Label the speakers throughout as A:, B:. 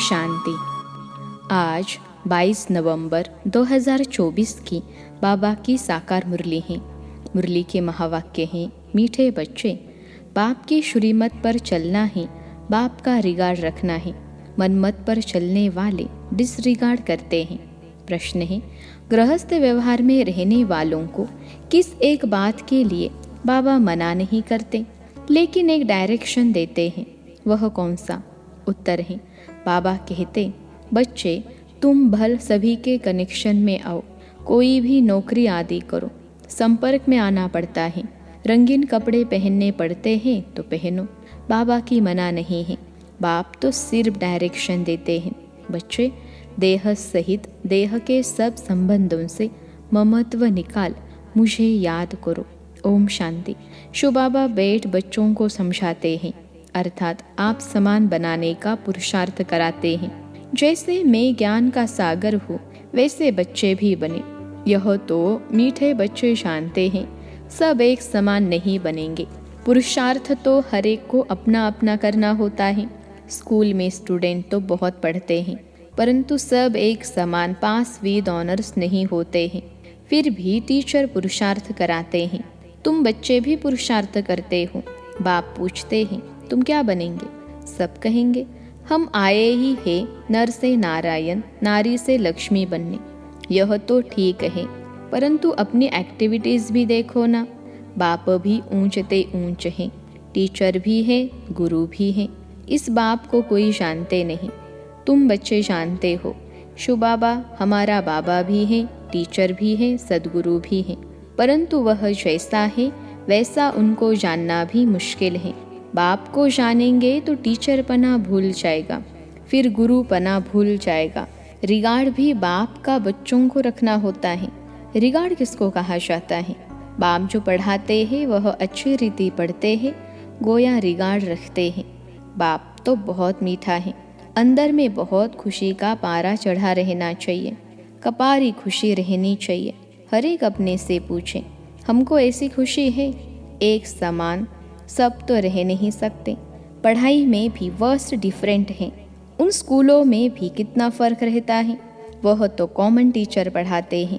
A: शांति। आज 22 नवंबर 2024 की बाबा की साकार मुरली है। मुरली के महावाक्य हैं, मीठे बच्चे, बाप की श्रीमत पर चलना है, बाप का रिगार्ड रखना है। मनमत पर चलने वाले डिसरिगार्ड करते हैं। प्रश्न है, गृहस्थ व्यवहार में रहने वालों को किस एक बात के लिए बाबा मना नहीं करते लेकिन एक डायरेक्शन देते हैं, वह कौन सा? उत्तर है, बाबा कहते, बच्चे तुम भल सभी के कनेक्शन में आओ, कोई भी नौकरी आदि करो, संपर्क में आना पड़ता है, रंगीन कपड़े पहनने पड़ते हैं तो पहनो, बाबा की मना नहीं है। बाप तो सिर्फ डायरेक्शन देते हैं। बच्चे, देह सहित देह के सब संबंधों से ममत्व निकाल मुझे याद करो। ओम शांति। शिव बाबा बैठ बच्चों को समझाते हैं, अर्थात आप समान बनाने का पुरुषार्थ कराते हैं। जैसे मैं ज्ञान का सागर हूँ वैसे बच्चे भी बने। यह तो मीठे बच्चे जानते हैं, सब एक समान नहीं बनेंगे। पुरुषार्थ तो हर एक को अपना अपना करना होता है। स्कूल में स्टूडेंट तो बहुत पढ़ते हैं, परंतु सब एक समान पास विद ऑनर्स नहीं होते हैं। फिर भी टीचर पुरुषार्थ कराते हैं। तुम बच्चे भी पुरुषार्थ करते हो। बाप पूछते हैं, तुम क्या बनेंगे? सब कहेंगे, हम आए ही हैं नर से नारायण, नारी से लक्ष्मी बनने। यह तो ठीक है, परंतु अपनी एक्टिविटीज़ भी देखो ना। बाप भी ऊंचते ऊंच हैं, टीचर भी है, गुरु भी है। इस बाप को कोई जानते नहीं, तुम बच्चे जानते हो। शिव बाबा हमारा बाबा भी है, टीचर भी है, सदगुरु भी है, परंतु वह जैसा है वैसा उनको जानना भी मुश्किल है। बाप को जानेंगे तो टीचर पना भूल जाएगा, फिर गुरु पना भूल जाएगा। रिगार्ड भी बाप का बच्चों को रखना होता है। रिगार्ड किसको कहा जाता है? बाप जो पढ़ाते हैं वह अच्छी रीति पढ़ते हैं, गोया रिगार्ड रखते हैं। बाप तो बहुत मीठा है, अंदर में बहुत खुशी का पारा चढ़ा रहना चाहिए, कपारी खुशी रहनी चाहिए। हर एक अपने से पूछे, हमको ऐसी खुशी है? एक समान सब तो रह नहीं सकते। पढ़ाई में भी वर्स्ट डिफरेंट है। उन स्कूलों में भी कितना फ़र्क रहता है। वह तो कॉमन टीचर पढ़ाते हैं,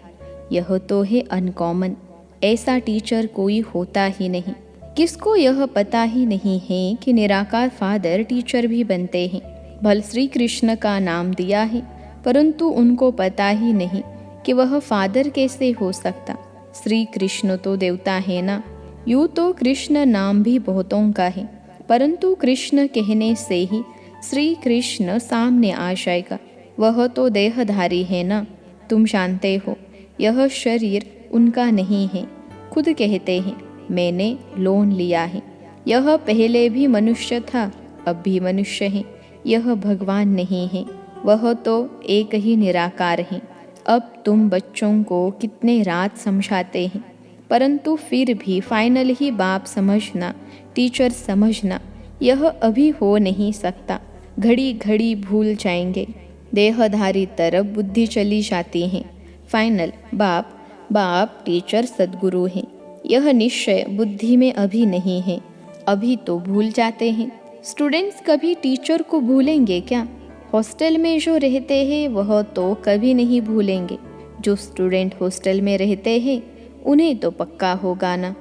A: यह तो है अनकॉमन। ऐसा टीचर कोई होता ही नहीं। किसको यह पता ही नहीं है कि निराकार फादर टीचर भी बनते हैं। भल श्री कृष्ण का नाम दिया है, परंतु उनको पता ही नहीं कि वह फादर कैसे हो सकता। श्री कृष्ण तो देवता है ना। यूँ तो कृष्ण नाम भी बहुतों का है, परंतु कृष्ण कहने से ही श्री कृष्ण सामने आ जाएगा। वह तो देहधारी है ना। तुम जानते हो यह शरीर उनका नहीं है। खुद कहते हैं, मैंने लोन लिया है। यह पहले भी मनुष्य था, अब भी मनुष्य है। यह भगवान नहीं है, वह तो एक ही निराकार है। अब तुम बच्चों को कितने रात समझाते हैं, परंतु फिर भी फाइनल ही बाप समझना, टीचर समझना, यह अभी हो नहीं सकता। घड़ी घड़ी भूल जाएंगे। देहधारी तरफ बुद्धि चली जाती है। फाइनल बाप टीचर सदगुरु हैं, यह निश्चय बुद्धि में अभी नहीं है। अभी तो भूल जाते हैं। स्टूडेंट्स कभी टीचर को भूलेंगे क्या? हॉस्टल में जो रहते हैं वह तो कभी नहीं भूलेंगे। जो स्टूडेंट हॉस्टल में रहते हैं उन्हें तो पक्का होगा ना।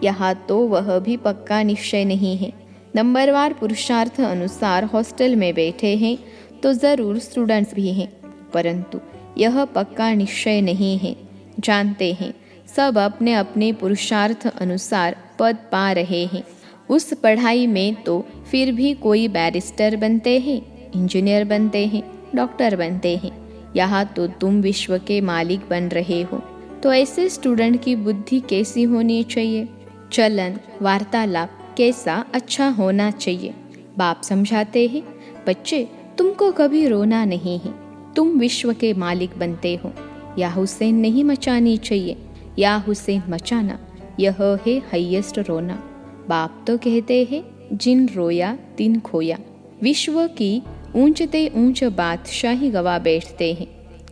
A: यहाँ तो वह भी पक्का निश्चय नहीं है। नंबरवार पुरुषार्थ अनुसार हॉस्टल में बैठे हैं तो ज़रूर स्टूडेंट्स भी हैं, परंतु यह पक्का निश्चय नहीं है। जानते हैं सब अपने अपने पुरुषार्थ अनुसार पद पा रहे हैं। उस पढ़ाई में तो फिर भी कोई बैरिस्टर बनते हैं, इंजीनियर बनते हैं, डॉक्टर बनते हैं। यहाँ तो तुम विश्व के मालिक बन रहे हो, तो ऐसे स्टूडेंट की बुद्धि कैसी होनी चाहिए? चलन वार्तालाप कैसा अच्छा होना चाहिए? बाप समझाते हैं, बच्चे तुमको कभी रोना नहीं है। तुम विश्व के मालिक बनते हो। या हुसैन नहीं मचानी चाहिए, या हुसैन मचाना, यह है हाईएस्ट रोना। बाप तो कहते हैं, जिन रोया तिन खोया। विश्व की ऊंचते ऊंच बादशाही गवा बैठते हैं।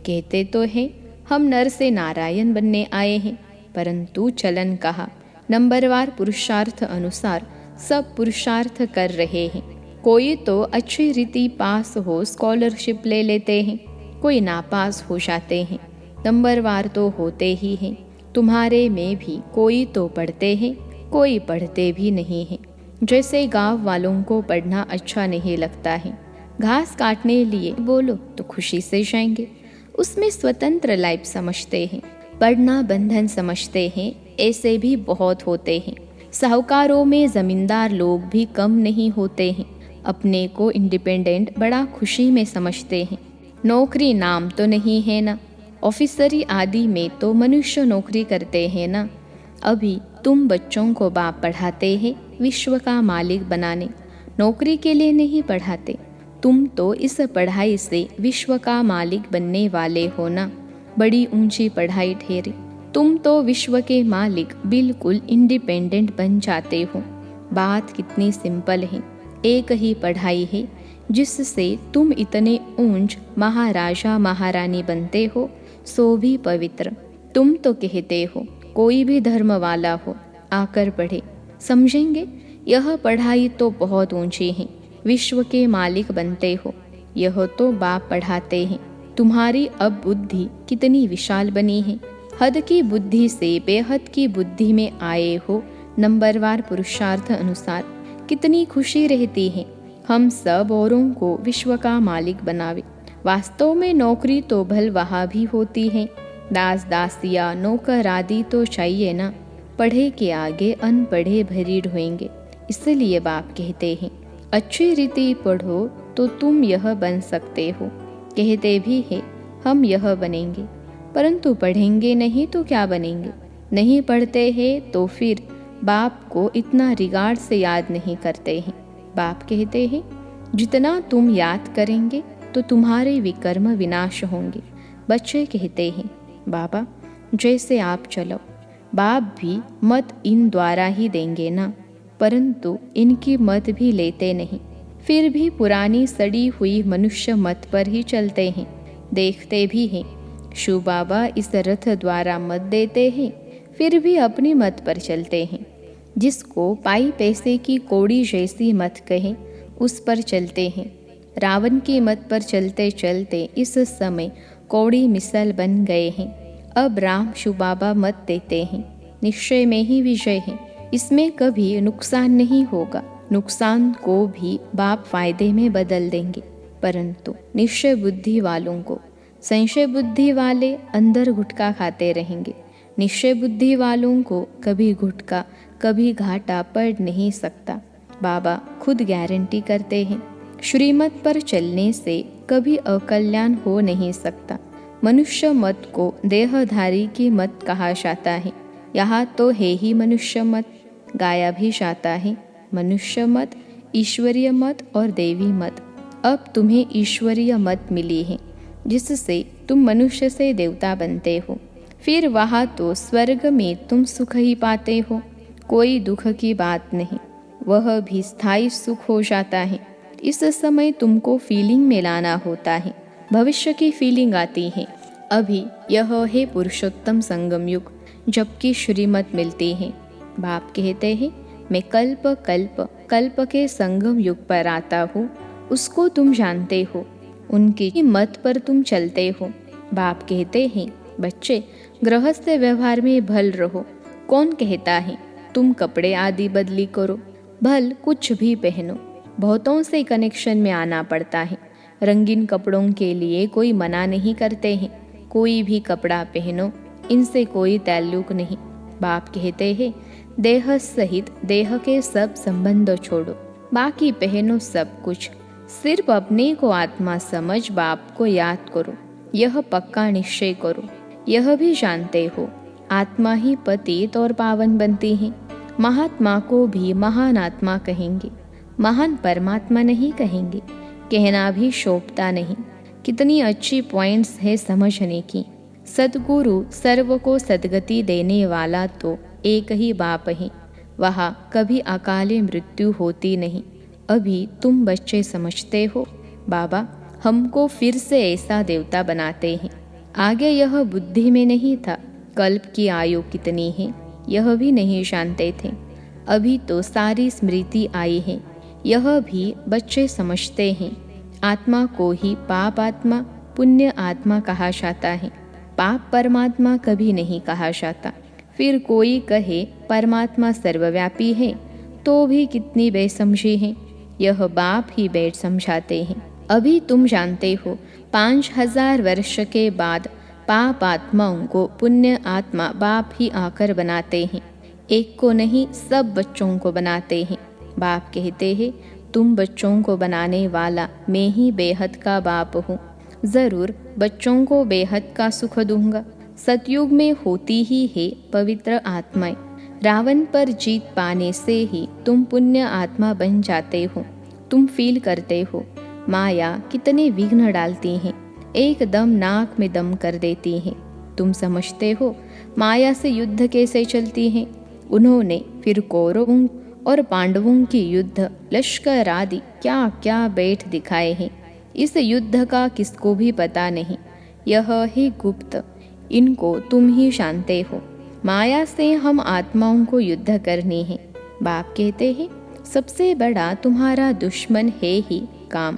A: कहते तो हैं हम नर से नारायण बनने आए हैं, परंतु चलन कहा नंबरवार पुरुषार्थ अनुसार सब पुरुषार्थ कर रहे हैं। कोई तो अच्छी रीति पास हो स्कॉलरशिप ले लेते हैं, कोई नापास हो जाते हैं, नंबरवार तो होते ही हैं। तुम्हारे में भी कोई तो पढ़ते हैं, कोई पढ़ते भी नहीं हैं। जैसे गांव वालों को पढ़ना अच्छा नहीं लगता है, घास काटने लिए बोलो तो खुशी से जाएंगे, उसमें स्वतंत्र लाइफ समझते हैं, पढ़ना बंधन समझते हैं। ऐसे भी बहुत होते हैं। साहूकारों में जमींदार लोग भी कम नहीं होते हैं, अपने को इंडिपेंडेंट बड़ा खुशी में समझते हैं। नौकरी नाम तो नहीं है ना, ऑफिसरी आदि में तो मनुष्य नौकरी करते हैं ना। अभी तुम बच्चों को बाप पढ़ाते हैं विश्व का मालिक बनाने, नौकरी के लिए नहीं पढ़ाते। तुम तो इस पढ़ाई से विश्व का मालिक बनने वाले हो ना, बड़ी ऊंची पढ़ाई ठहरी। तुम तो विश्व के मालिक बिल्कुल इंडिपेंडेंट बन जाते हो। बात कितनी सिंपल है, एक ही पढ़ाई है जिससे तुम इतने ऊंच महाराजा महारानी बनते हो, सो भी पवित्र। तुम तो कहते हो कोई भी धर्म वाला हो आकर पढ़े, समझेंगे यह पढ़ाई तो बहुत ऊंची है, विश्व के मालिक बनते हो। यह तो बाप पढ़ाते हैं। तुम्हारी अब बुद्धि कितनी विशाल बनी है, हद की बुद्धि से बेहद की बुद्धि में आए हो। नंबरवार पुरुषार्थ अनुसार कितनी खुशी रहती है। हम सब औरों को विश्व का मालिक बनावे। वास्तव में नौकरी तो भल वहाँ भी होती है, दास दासिया नौकर आदि तो चाहिए ना। पढ़े के आगे अनपढ़े भरी ढोएंगे। इसलिए बाप कहते हैं अच्छी रीति पढ़ो तो तुम यह बन सकते हो। कहते भी है हम यह बनेंगे, परंतु पढ़ेंगे नहीं तो क्या बनेंगे। नहीं पढ़ते हैं तो फिर बाप को इतना रिगार्ड से याद नहीं करते हैं। बाप कहते हैं जितना तुम याद करेंगे तो तुम्हारे विकर्म विनाश होंगे। बच्चे कहते हैं बाबा जैसे आप चलो। बाप भी मत इन द्वारा ही देंगे ना, परंतु इनकी मत भी लेते नहीं। फिर भी पुरानी सड़ी हुई मनुष्य मत पर ही चलते हैं। देखते भी हैं शिव बाबा इस रथ द्वारा मत देते हैं, फिर भी अपनी मत पर चलते हैं। जिसको पाई पैसे की कौड़ी जैसी मत कहें उस पर चलते हैं। रावण की मत पर चलते चलते इस समय कौड़ी मिसल बन गए हैं। अब राम शिव बाबा मत देते हैं, निश्चय में ही विजय है। इसमें कभी नुकसान नहीं होगा। नुकसान को भी बाप फायदे में बदल देंगे, परंतु निश्चय बुद्धि वालों को, संशय बुद्धि वाले अंदर गुटखा खाते रहेंगे। निश्चय बुद्धि वालों को कभी गुटखा कभी घाटा पड़ नहीं सकता। बाबा खुद गारंटी करते हैं श्रीमत पर चलने से कभी अकल्याण हो नहीं सकता। मनुष्य मत को देहधारी की मत कहा जाता है। यहाँ तो है ही मनुष्य मत, गाया भी जाता है मनुष्य मत, ईश्वरीय मत और देवी मत। अब तुम्हें ईश्वरीय मत मिली है जिससे तुम मनुष्य से देवता बनते हो। फिर वहाँ तो स्वर्ग में तुम सुख ही पाते हो, कोई दुख की बात नहीं, वह भी स्थायी सुख हो जाता है। इस समय तुमको फीलिंग में लाना होता है, भविष्य की फीलिंग आती है। अभी यह है पुरुषोत्तम संगम युग, जबकि श्रीमत मिलती है। बाप कहते हैं मैं कल्प कल्प कल्प के संगम युग पर आता हूँ, उसको तुम जानते हो, उनकी मत पर तुम चलते हो। बाप कहते हैं बच्चे गृहस्थ व्यवहार में भल रहो। कौन कहता है तुम कपड़े आदि बदली करो, भल कुछ भी पहनो। बहुतों से कनेक्शन में आना पड़ता है। रंगीन कपड़ों के लिए कोई मना नहीं करते हैं, कोई भी कपड़ा पहनो, इनसे कोई ताल्लुक नहीं। बाप कहते हैं देह सहित देह के सब संबंध छोड़ो, बाकी पहनो सब कुछ, सिर्फ अपने को आत्मा समझ बाप को याद करो। यह पक्का निश्चय करो। यह भी जानते हो आत्मा ही पतित और पावन बनती है। महात्मा को भी महान आत्मा कहेंगे, महान परमात्मा नहीं कहेंगे। कहना भी शोभता नहीं। कितनी अच्छी पॉइंट्स है समझने की। सद्गुरु सर्व को सद्गति देने वाला तो एक ही बाप है, वहाँ कभी अकाले मृत्यु होती नहीं। अभी तुम बच्चे समझते हो बाबा हमको फिर से ऐसा देवता बनाते हैं। आगे यह बुद्धि में नहीं था। कल्प की आयु कितनी है यह भी नहीं जानते थे। अभी तो सारी स्मृति आई है। यह भी बच्चे समझते हैं। आत्मा को ही पाप आत्मा, पुण्य आत्मा कहा जाता है। पाप परमात्मा कभी नहीं कहा जाता। फिर कोई कहे परमात्मा सर्वव्यापी है तो भी कितनी बेसमझी है। यह बाप ही बैठ समझाते हैं। अभी तुम जानते हो 5000 वर्ष के बाद पाप आत्माओं को पुण्य आत्मा बाप ही आकर बनाते हैं। एक को नहीं, सब बच्चों को बनाते हैं। बाप कहते हैं, तुम बच्चों को बनाने वाला मैं ही बेहद का बाप हूँ। ज़रूर बच्चों को बेहद का सुख दूंगा। सतयुग में होती ही है पवित्र आत्माएं। रावण पर जीत पाने से ही तुम पुण्य आत्मा बन जाते हो। तुम फील करते हो माया कितने विघ्न डालती हैं, एकदम नाक में दम कर देती हैं। तुम समझते हो माया से युद्ध कैसे चलती है। उन्होंने फिर कौरवों और पांडवों की युद्ध, लश्कर आदि क्या क्या बैठ दिखाए हैं। इस युद्ध का किसको भी पता नहीं। यह है गुप्त, इनको तुम ही जानते हो। माया से हम आत्माओं को युद्ध करनी है। बाप कहते हैं, सबसे बड़ा तुम्हारा दुश्मन है ही काम।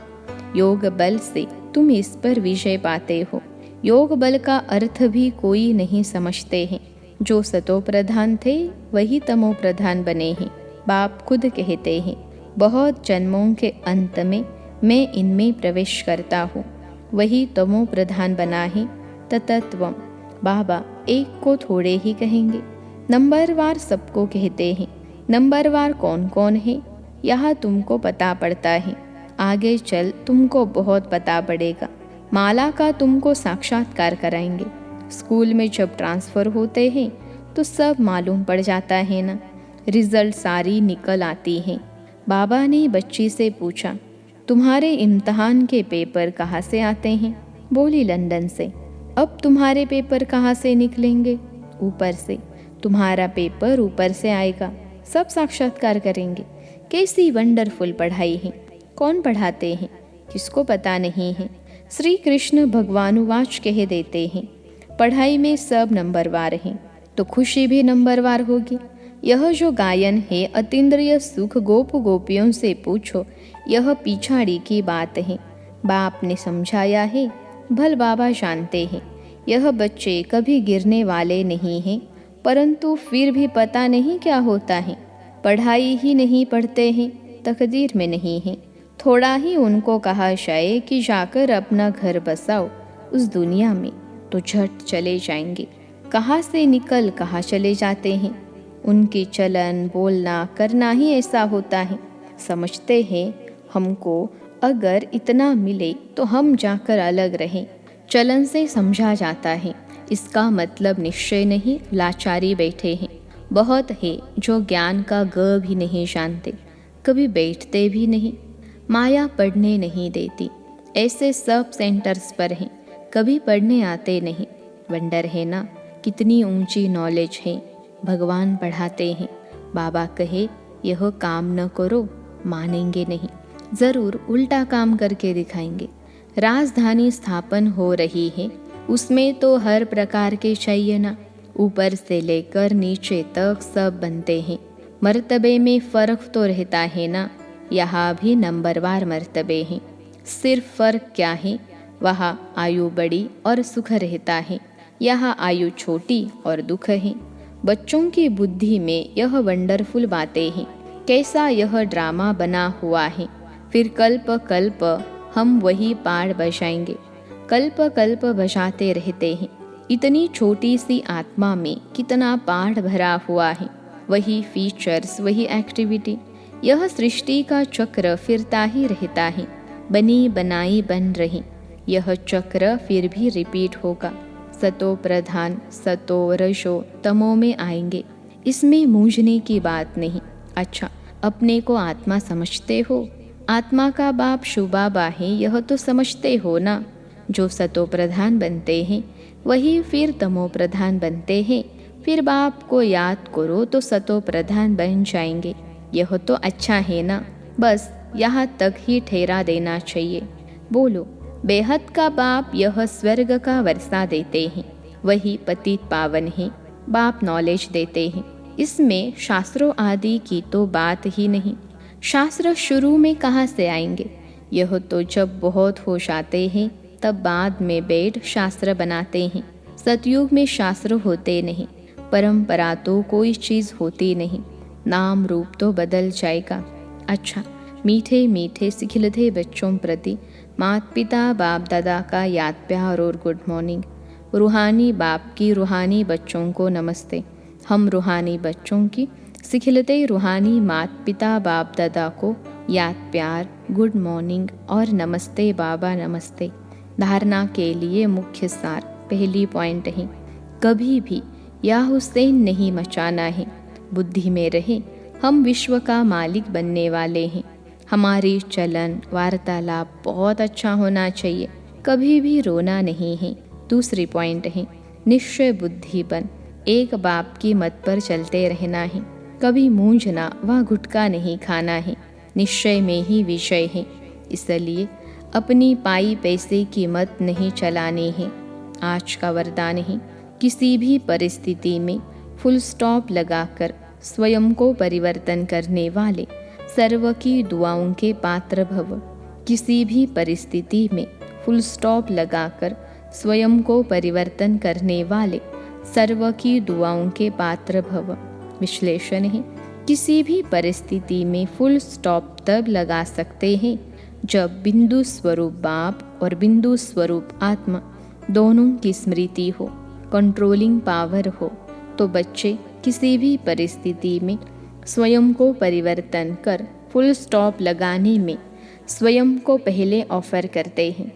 A: योग बल से तुम इस पर विजय पाते हो। योग बल का अर्थ भी कोई नहीं समझते हैं। जो सतो प्रधान थे वही तमो प्रधान बने हैं। बाप खुद कहते हैं, बहुत जन्मों के अंत में मैं इनमें प्रवेश करता हूँ। वही तमो प्रधान बना है ततत्वम। बाबा एक को थोड़े ही कहेंगे, नंबरवार सबको कहते हैं। नंबरवार कौन कौन है यह तुमको पता पड़ता है। आगे चल तुमको बहुत पता पड़ेगा। माला का तुमको साक्षात्कार कराएंगे। स्कूल में जब ट्रांसफ़र होते हैं तो सब मालूम पड़ जाता है ना। रिजल्ट सारी निकल आती हैं। बाबा ने बच्ची से पूछा, तुम्हारे इम्तहान के पेपर कहाँ से आते हैं। बोली, लंदन से। अब तुम्हारे पेपर कहाँ से निकलेंगे। ऊपर से। तुम्हारा पेपर ऊपर से आएगा। सब साक्षात्कार करेंगे। कैसी वंडरफुल पढ़ाई है। कौन पढ़ाते हैं किसको पता नहीं है। श्री कृष्ण भगवानुवाच कह देते हैं, पढ़ाई में सब नंबरवार हैं तो खुशी भी नंबरवार होगी। यह जो गायन है अतीन्द्रिय सुख गोप गोपियों से पूछो, यह पिछाड़ी की बात है। बाप ने समझाया है, भल बाबा जानते हैं। यह बच्चे कभी गिरने वाले नहीं हैं, परंतु फिर भी पता नहीं क्या होता है। पढ़ाई ही नहीं पढ़ते हैं, तकदीर में नहीं है। थोड़ा ही उनको कहा जाए कि जाकर अपना घर बसाओ उस दुनिया में, तो झट चले जाएंगे। कहाँ से निकल कहाँ चले जाते हैं। उनकी चलन बोलना करना ही ऐसा होता है। समझते हैं हमको अगर इतना मिले तो हम जाकर अलग रहें। चलन से समझा जाता है, इसका मतलब निश्चय नहीं, लाचारी बैठे हैं। बहुत है जो ज्ञान का ग भी नहीं जानते, कभी बैठते भी नहीं। माया पढ़ने नहीं देती। ऐसे सब सेंटर्स पर हैं, कभी पढ़ने आते नहीं। वंडर है ना, कितनी ऊंची नॉलेज है। भगवान पढ़ाते हैं। बाबा कहे यह काम न करो, मानेंगे नहीं। ज़रूर उल्टा काम करके दिखाएंगे। राजधानी स्थापन हो रही है, उसमें तो हर प्रकार के चाहिए ना। ऊपर से लेकर नीचे तक सब बनते हैं। मर्तबे में फ़र्क तो रहता है ना। यहाँ भी नंबरवार मर्तबे हैं। सिर्फ फ़र्क क्या है, वहाँ आयु बड़ी और सुख रहता है, यहाँ आयु छोटी और दुख है। बच्चों की बुद्धि में यह वंडरफुल बातें हैं। कैसा यह ड्रामा बना हुआ है। फिर कल्प कल्प हम वही पाठ बजाएंगे। कल्प कल्प बजाते रहते हैं। इतनी छोटी सी आत्मा में कितना पाठ भरा हुआ है। वही फीचर्स, वही एक्टिविटी। यह सृष्टि का चक्र फिरता ही रहता है। बनी बनाई बन रही। यह चक्र फिर भी रिपीट होगा। सतो प्रधान सतो रजो तमो में आएंगे। इसमें मूंझने की बात नहीं। अच्छा, अपने को आत्मा समझते हो। आत्मा का बाप शुबाबा है, यह तो समझते हो ना। जो सतो प्रधान बनते हैं वही फिर तमो प्रधान बनते हैं। फिर बाप को याद करो तो सतो प्रधान बन जाएंगे। यह तो अच्छा है ना। बस यहाँ तक ही ठहरा देना चाहिए। बोलो, बेहद का बाप यह स्वर्ग का वर्षा देते हैं। वही पतित पावन है। बाप नॉलेज देते हैं। इसमें शास्त्रों आदि की तो बात ही नहीं। शास्त्र शुरू में कहाँ से आएंगे? यह तो जब बहुत होश आते हैं तब बाद में वेद शास्त्र बनाते हैं। सतयुग में शास्त्र होते नहीं, परंपरा तो कोई चीज़ होती नहीं, नाम रूप तो बदल जाएगा। अच्छा, मीठे मीठे सिखिलते बच्चों प्रति माता पिता बाप दादा का याद प्यार और गुड मॉर्निंग। रूहानी बाप की रूहानी बच्चों को नमस्ते। हम रूहानी बच्चों की सिखिलते रूहानी माता पिता बाप दादा को याद प्यार, गुड मॉर्निंग और नमस्ते बाबा नमस्ते। धारणा के लिए मुख्य सार, पहली पॉइंट है, कभी भी या हुसैन नहीं मचाना है। बुद्धि में रहे हम विश्व का मालिक बनने वाले हैं। हमारी चलन वार्तालाप बहुत अच्छा होना चाहिए, कभी भी रोना नहीं है। दूसरी पॉइंट है, निश्चय बुद्धि बन एक बाप की मत पर चलते रहना है। कभी मूंझना व गुटका नहीं खाना है। निश्चय में ही विषय है, इसलिए अपनी पाई पैसे की मत नहीं चलानी है। आज का वरदान है, किसी भी परिस्थिति में फुल स्टॉप लगाकर स्वयं को परिवर्तन करने वाले सर्व की दुआओं के पात्र भव। किसी भी परिस्थिति में फुल स्टॉप लगाकर स्वयं को परिवर्तन करने वाले सर्व की दुआओं के पात्र भव। विश्लेषण है, किसी भी परिस्थिति में फुल स्टॉप तब लगा सकते हैं जब बिंदु स्वरूप बाप और बिंदु स्वरूप आत्मा दोनों की स्मृति हो, कंट्रोलिंग पावर हो। तो बच्चे किसी भी परिस्थिति में स्वयं को परिवर्तन कर फुल स्टॉप लगाने में स्वयं को पहले ऑफर करते हैं।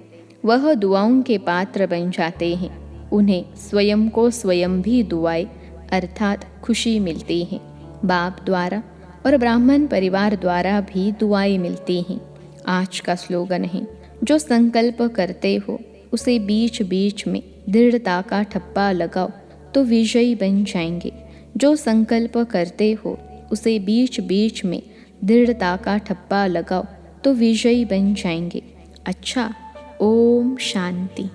A: वह दुआओं के पात्र बन जाते हैं। उन्हें स्वयं को स्वयं भी दुआएं अर्थात खुशी मिलती है। बाप द्वारा और ब्राह्मण परिवार द्वारा भी दुआएं मिलती हैं। आज का स्लोगन है, जो संकल्प करते हो उसे बीच बीच में दृढ़ता का ठप्पा लगाओ तो विजयी बन जाएंगे। जो संकल्प करते हो उसे बीच बीच में दृढ़ता का ठप्पा लगाओ तो विजयी बन जाएंगे। अच्छा, ओम शांति।